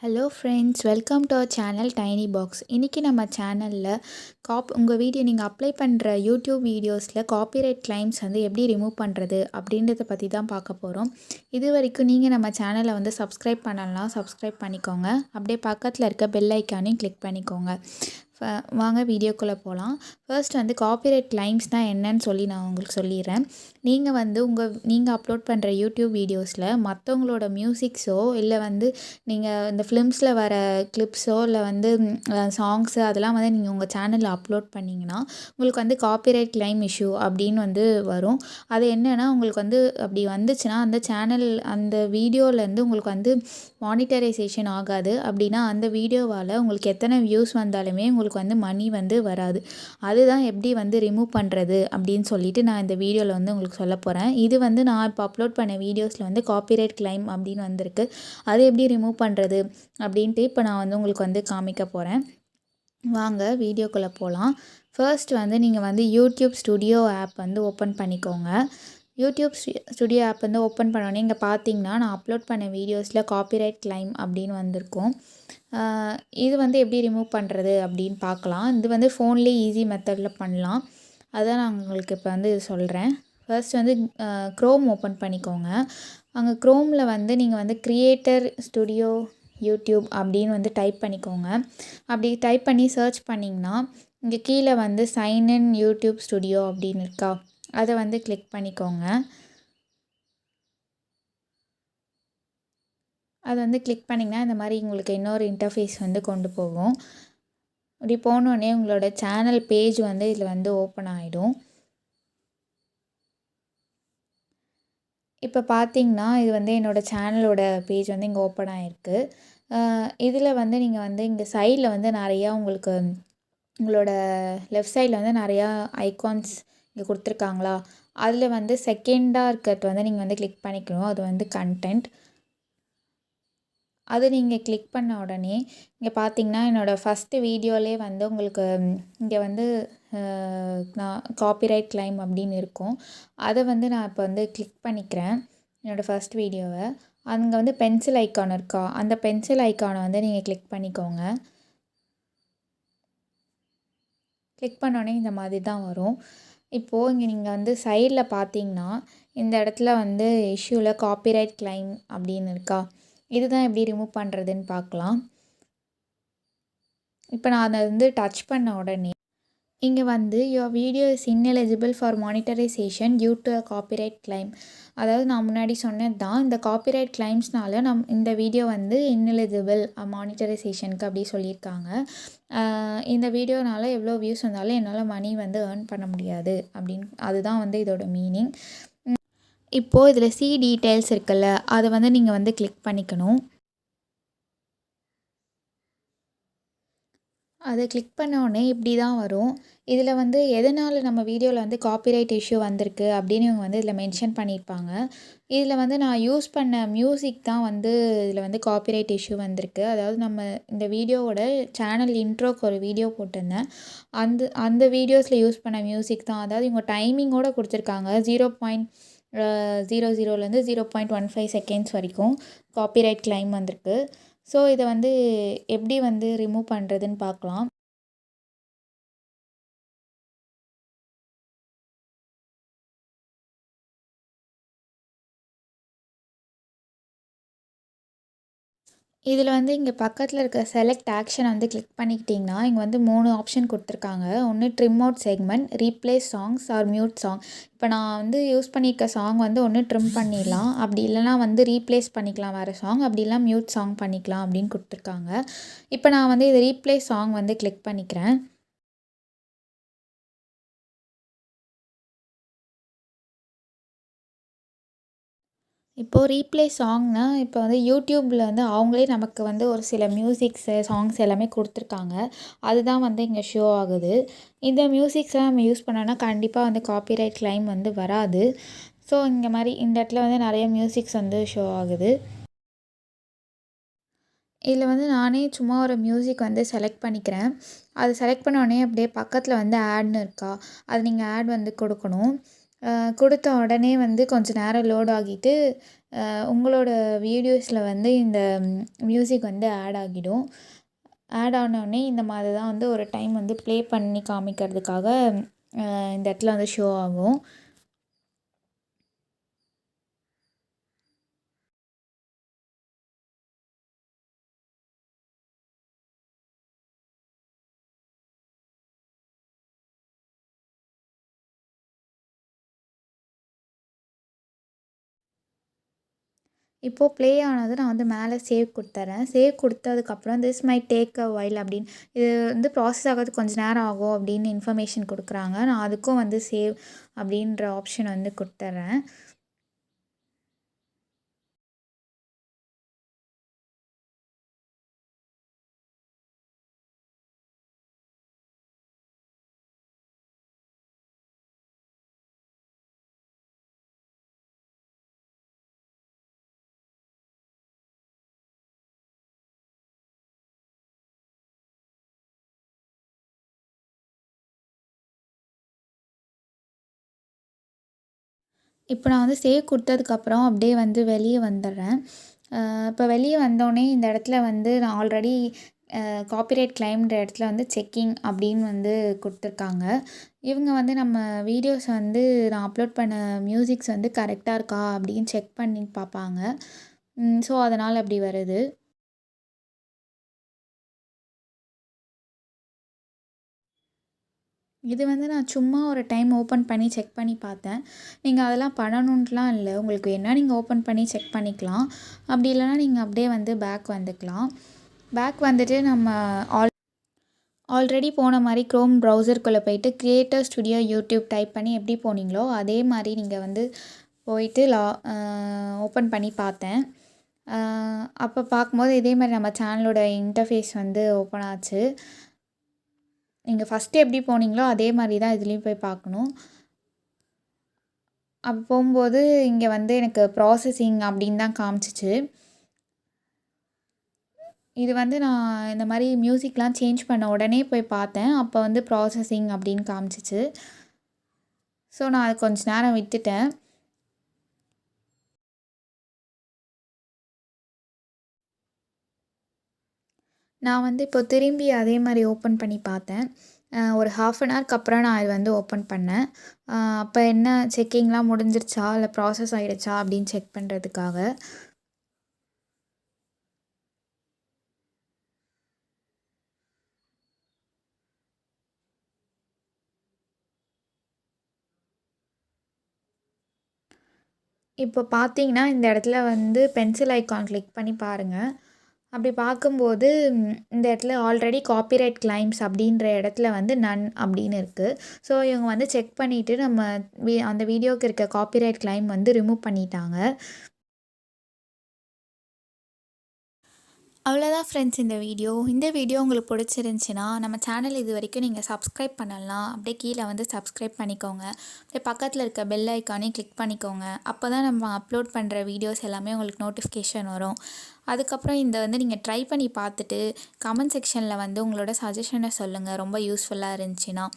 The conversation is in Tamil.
Hello friends, welcome to our channel tiny box. இன்றைக்கி நம்ம சேனலில் உங்கள் வீடியோ நீங்கள் அப்ளை பண்ணுற யூடியூப் வீடியோஸில் காப்பிரைட் கிளைம்ஸ் வந்து எப்படி ரிமூவ் பண்ணுறது அப்படின்றத பற்றி தான் பார்க்க போகிறோம். இது வரைக்கும் நீங்கள் நம்ம சேனலை வந்து சப்ஸ்கிரைப் பண்ணலாம், சப்ஸ்கிரைப் பண்ணிக்கோங்க. அப்படியே பக்கத்தில் இருக்க பெல் ஐக்கானையும் கிளிக் பண்ணிக்கோங்க. வாங்க வீடியோக்குள்ளே போகலாம். ஃபர்ஸ்ட் வந்து காப்பிரைட் கிளைம்ஸ்னால் என்னன்னு சொல்லி நான் உங்களுக்கு சொல்லிடுறேன். நீங்கள் வந்து நீங்கள் அப்லோட் பண்ணுற யூடியூப் வீடியோஸில் மற்றவங்களோட மியூசிக்ஸோ இல்லை வந்து நீங்கள் இந்த ஃபிலிம்ஸில் வர கிளிப்ஸோ இல்லை வந்து சாங்ஸு அதெல்லாம் வந்து நீங்கள் உங்கள் சேனலில் அப்லோட் பண்ணிங்கன்னா உங்களுக்கு வந்து காப்பிரைட் கிளைம் இஷ்யூ அப்படின்னு வந்து வரும். அது என்னென்னா உங்களுக்கு வந்து அப்படி வந்துச்சுன்னா அந்த சேனல் அந்த வீடியோவிலேருந்து உங்களுக்கு வந்து மானிட்டரைசேஷன் ஆகாது. அப்படின்னா அந்த வீடியோவால் உங்களுக்கு எத்தனை வியூஸ் வந்தாலுமே உங்களுக்கு வந்து மணி வந்து வராது. அதுதான் எப்படி வந்து ரிமூவ் பண்ணுறது அப்படின்னு சொல்லிட்டு நான் இந்த வீடியோவில் வந்து உங்களுக்கு சொல்ல போகிறேன். இது வந்து நான் இப்போ அப்லோட் பண்ண வீடியோஸில் வந்து காப்பிரைட் கிளைம் அப்படின்னு வந்திருக்கு. அது எப்படி ரிமூவ் பண்ணுறது அப்படின்ட்டு இப்போ நான் வந்து உங்களுக்கு வந்து காமிக்க போகிறேன். வாங்க வீடியோக்குள்ளே போகலாம். ஃபர்ஸ்ட் வந்து நீங்கள் வந்து யூடியூப் ஸ்டுடியோ ஆப் வந்து ஓப்பன் பண்ணிக்கோங்க. யூடியூப் ஸ்டுடியோ ஆப் வந்து ஓப்பன் பண்ணோன்னே இங்கே பார்த்தீங்கன்னா நான் அப்லோட் பண்ண வீடியோஸில் காப்பிரைட் கிளைம் அப்படின்னு வந்திருக்கும். இது வந்து எப்படி ரிமூவ் பண்ணுறது அப்படின்னு பார்க்கலாம். இது வந்து ஃபோன்லேயே ஈஸி மெத்தடில் பண்ணலாம். அதான் நான் உங்களுக்கு இப்போ வந்து சொல்கிறேன். ஃபர்ஸ்ட் வந்து க்ரோம் ஓப்பன் பண்ணிக்கோங்க. அங்கே க்ரோமில் வந்து நீங்கள் வந்து கிரியேட்டர் ஸ்டுடியோ யூடியூப் அப்படின்னு வந்து டைப் பண்ணிக்கோங்க. அப்படி டைப் பண்ணி சர்ச் பண்ணிங்கன்னா இங்கே கீழே வந்து சைன் இன் யூடியூப் ஸ்டுடியோ அப்படின்னு இருக்கா, அதை வந்து கிளிக் பண்ணிக்கோங்க. அது வந்து கிளிக் பண்ணிங்கன்னா இந்த மாதிரி உங்களுக்கு இன்னொரு இன்டர்ஃபேஸ் வந்து கொண்டு போகும். அப்படி போனோடனே உங்களோட சேனல் பேஜ் வந்து இதில் வந்து ஓப்பன் ஆகிடும். இப்போ பார்த்தீங்கன்னா இது வந்து என்னோடய சேனலோட பேஜ் வந்து இங்கே ஓப்பன் ஆகிருக்கு. இதில் வந்து நீங்கள் வந்து இங்கே சைடில் வந்து நிறையா உங்களுக்கு உங்களோட லெஃப்ட் சைடில் வந்து நிறையா ஐகான்ஸ் இங்கே கொடுத்துருக்காங்களா, அதில் வந்து செகண்டாக இருக்கிறது வந்து நீங்கள் வந்து கிளிக் பண்ணிக்கணும். அது வந்து கண்டென்ட். அது நீங்கள் கிளிக் பண்ண உடனே இங்கே பார்த்தீங்கன்னா என்னோடய ஃபஸ்ட்டு வீடியோலே வந்து உங்களுக்கு இங்கே வந்து நான் காப்பிரைட் கிளைம் அப்படின்னு இருக்கும். அதை வந்து நான் இப்போ வந்து கிளிக் பண்ணிக்கிறேன் என்னோடய ஃபஸ்ட் வீடியோவை. அங்கே வந்து பென்சில் ஐக்கான் இருக்கா, அந்த பென்சில் ஐக்கானை வந்து நீங்கள் கிளிக் பண்ணிக்கோங்க. கிளிக் பண்ணோடனே இந்த மாதிரி தான் வரும். இப்போது இங்கே நீங்கள் வந்து சைடில் பார்த்தீங்கன்னா இந்த இடத்துல வந்து இஷ்யூவில் காப்பிரைட் கிளைம் அப்படின்னு இருக்கா, இதுதான் எப்படி ரிமூவ் பண்ணுறதுன்னு பார்க்கலாம். இப்போ நான் அதை வந்து டச் பண்ண உடனே இங்கே வந்து your video is ineligible for monetisation due to a copyright claim. அதாவது நான் முன்னாடி சொன்னது தான், இந்த காப்பிரைட் கிளைம்ஸ்னால இந்த வீடியோ வந்து இன்எலிஜிபிள் மானிட்டரைசேஷனுக்கு அப்படி சொல்லியிருக்காங்க. இந்த வீடியோனால் எவ்வளோ வியூஸ் வந்தாலும் என்னால் மணி வந்து ஏர்ன் பண்ண முடியாது அப்படின்னு, அதுதான் வந்து இதோட மீனிங். இப்போது இதில் சி டீட்டெயில்ஸ் இருக்குல்ல, அதை வந்து நீங்கள் வந்து கிளிக் பண்ணிக்கணும். அதை கிளிக் பண்ண உடனே இப்படி தான் வரும். இதில் வந்து எதனால் நம்ம வீடியோவில் வந்து காப்பிரைட் இஷ்யூ வந்திருக்கு அப்படின்னு இவங்க வந்து இதில் மென்ஷன் பண்ணியிருப்பாங்க. இதில் வந்து நான் யூஸ் பண்ண மியூசிக் தான் வந்து இதில் வந்து காப்பிரைட் இஷ்யூ வந்திருக்கு. அதாவது நம்ம இந்த வீடியோவோட சேனல் இன்ட்ரோக்கு ஒரு வீடியோ போட்டிருந்தேன். அந்த அந்த வீடியோஸில் யூஸ் பண்ண மியூசிக் தான். அதாவது இவங்க டைமிங்கோடு கொடுத்துருக்காங்க. 0.00லேருந்து 0.15 செகண்ட்ஸ் வரைக்கும் காப்பிரைட் கிளைம் வந்திருக்கு. ஸோ இதை வந்து எப்படி வந்து ரிமூவ் பண்ணுறதுன்னு பார்க்கலாம். இதில் வந்து இங்கே பக்கத்தில் இருக்க செலக்ட் ஆக்ஷனை வந்து கிளிக் பண்ணிக்கிட்டிங்கன்னா இங்கே வந்து 3 ஆப்ஷன் கொடுத்துருக்காங்க. ஒன்று trim out segment, replace songs are mute song. இப்போ நான் வந்து யூஸ் பண்ணியிருக்க சாங் வந்து ஒன்று ட்ரிம் பண்ணிடலாம், அப்படி இல்லைனா வந்து ரீப்ளேஸ் பண்ணிக்கலாம் வேறு சாங், அப்படி இல்லைனா மியூட் சாங் பண்ணிக்கலாம் அப்படின்னு கொடுத்துருக்காங்க. இப்போ நான் வந்து இது ரீப்ளேஸ் சாங் வந்து கிளிக் பண்ணிக்கிறேன். இப்போது ரீப்ளே சாங்னா இப்போ வந்து யூடியூப்பில் வந்து அவங்களே நமக்கு வந்து ஒரு சில மியூசிக்ஸு சாங்ஸ் எல்லாமே கொடுத்துருக்காங்க. அதுதான் வந்து இங்கே ஷோ ஆகுது. இந்த மியூசிக்ஸ்லாம் நம்ம யூஸ் பண்ணோன்னா கண்டிப்பாக வந்து காப்பிரைட் கிளைம் வந்து வராது. ஸோ இந்த மாதிரி இந்த இடத்துல வந்து நிறைய மியூசிக்ஸ் வந்து ஷோ ஆகுது. இதில் வந்து நானே சும்மா ஒரு மியூசிக் வந்து செலக்ட் பண்ணிக்கிறேன். அது செலக்ட் பண்ண உடனே அப்படியே பக்கத்தில் வந்து ஆட்னு இருக்கா, அது நீங்கள் ஆட் வந்து கொடுக்கணும். கொடுத்த உடனே வந்து கொஞ்சம் நேரம் லோட் ஆகிட்டு உங்களோட வீடியோஸில் வந்து இந்த மியூசிக் வந்து ஆட் ஆகிடும். ஆட் ஆனோடனே இந்த மாதிரி தான் வந்து ஒரு டைம் வந்து ப்ளே பண்ணி காமிக்கிறதுக்காக இந்த இடத்துல வந்து ஷோ ஆகும். இப்போது ப்ளே ஆனது நான் வந்து மேலே சேவ் கொடுத்துட்றேன். சேவ் கொடுத்ததுக்கப்புறம் this might take a while அப்படின்னு இது வந்து ப்ராசஸ் ஆகிறதுக்கு கொஞ்சம் நேரம் ஆகும் அப்படின்னு இன்ஃபர்மேஷன் கொடுக்குறாங்க. நான் அதுக்கும் வந்து சேவ் அப்படின்ற ஆப்ஷன் வந்து கொடுத்துட்றேன். இப்போ நான் வந்து சேவ் கொடுத்ததுக்கப்புறம் அப்படியே வந்து வெளியே வந்துடுறேன். இப்போ வெளியே வந்தோடனே இந்த இடத்துல வந்து நான் ஆல்ரெடி காப்பிரைட் கிளைம்ன்ற இடத்துல வந்து செக்கிங் அப்படின்னு வந்து கொடுத்துருக்காங்க. இவங்க வந்து நம்ம வீடியோஸ் வந்து நான் அப்லோட் பண்ண மியூசிக்ஸ் வந்து கரெக்டாக இருக்கா அப்படின்னு செக் பண்ணி பார்ப்பாங்க. ஸோ அதனால் அப்படி வருது. இது வந்து நான் சும்மா ஒரு டைம் ஓப்பன் பண்ணி செக் பண்ணி பார்த்தேன். நீங்கள் அதெல்லாம் பண்ணணுன்ட்டுலாம் இல்லை. உங்களுக்கு வேணால் நீங்கள் ஓப்பன் பண்ணி செக் பண்ணிக்கலாம். அப்படி இல்லைனா நீங்கள் அப்படியே வந்து பேக் வந்துக்கலாம். பேக் வந்துட்டு நம்ம ஆல்ரெடி போன மாதிரி க்ரோம் ப்ரௌசருக்குள்ளே போயிட்டு கிரியேட்டர் ஸ்டுடியோ யூடியூப் டைப் பண்ணி எப்படி போனீங்களோ அதே மாதிரி நீங்கள் வந்து போயிட்டு ஓப்பன் பண்ணி பார்த்தேன். அப்போ பார்க்கும்போது இதே மாதிரி நம்ம சேனலோட இன்டர்ஃபேஸ் வந்து ஓப்பன் ஆச்சு. நீங்கள் ஃபஸ்ட்டு எப்படி போனீங்களோ அதே மாதிரி தான் இதுலேயும் போய் பார்க்கணும். அப்போ போகும்போது இங்கே வந்து எனக்கு ப்ராசஸிங் அப்படின்னு தான் காமிச்சிச்சு. இது வந்து நான் இந்த மாதிரி மியூசிக்லாம் சேஞ்ச் பண்ண உடனே போய் பார்த்தேன். அப்போ வந்து ப்ராசஸிங் அப்படின்னு காமிச்சிச்சு. ஸோ நான் அது கொஞ்ச நேரம் விட்டுட்டேன். நான் வந்து இப்போ திரும்பி அதே மாதிரி ஓப்பன் பண்ணி பார்த்தேன். ஒரு 1/2 அன் ஹவருக்கு அப்புறம் நான் இது வந்து ஓப்பன் பண்ணேன். அப்போ என்ன செக்கிங்லாம் முடிஞ்சிருச்சா இல்லை ப்ராசஸ் ஆகிடுச்சா அப்படின்னு செக் பண்ணுறதுக்காக. இப்போ பார்த்தீங்கன்னா இந்த இடத்துல வந்து பென்சில் ஐகான் கிளிக் பண்ணி பாருங்கள். அப்படி பார்க்கும்போது இந்த இடத்துல ஆல்ரெடி காப்பிரைட் கிளைம்ஸ் அப்படின்ற இடத்துல வந்து நன் அப்படின்னு இருக்குது. ஸோ இவங்க வந்து செக் பண்ணிவிட்டு நம்ம அந்த வீடியோவுக்கு இருக்க காப்பிரைட் கிளைம் வந்து ரிமூவ் பண்ணிட்டாங்க. அவ்வளோதான் ஃப்ரெண்ட்ஸ் இந்த வீடியோ உங்களுக்கு பிடிச்சிருந்துச்சின்னா நம்ம சேனல் இது வரைக்கும் நீங்கள் சப்ஸ்கிரைப் பண்ணலாம். அப்படியே கீழே வந்து சப்ஸ்கிரைப் பண்ணிக்கோங்க. அப்படியே பக்கத்தில் இருக்க பெல் ஐக்கானையும் கிளிக் பண்ணிக்கோங்க. அப்போ தான் நம்ம அப்லோட் பண்ணுற வீடியோஸ் எல்லாமே உங்களுக்கு நோட்டிஃபிகேஷன் வரும். அதுக்கப்புறம் இந்த வந்து நீங்கள் ட்ரை பண்ணி பார்த்துட்டு கமெண்ட் செக்ஷனில் வந்து உங்களோட சஜஷனை சொல்லுங்கள் ரொம்ப யூஸ்ஃபுல்லாக இருந்துச்சுன்னா.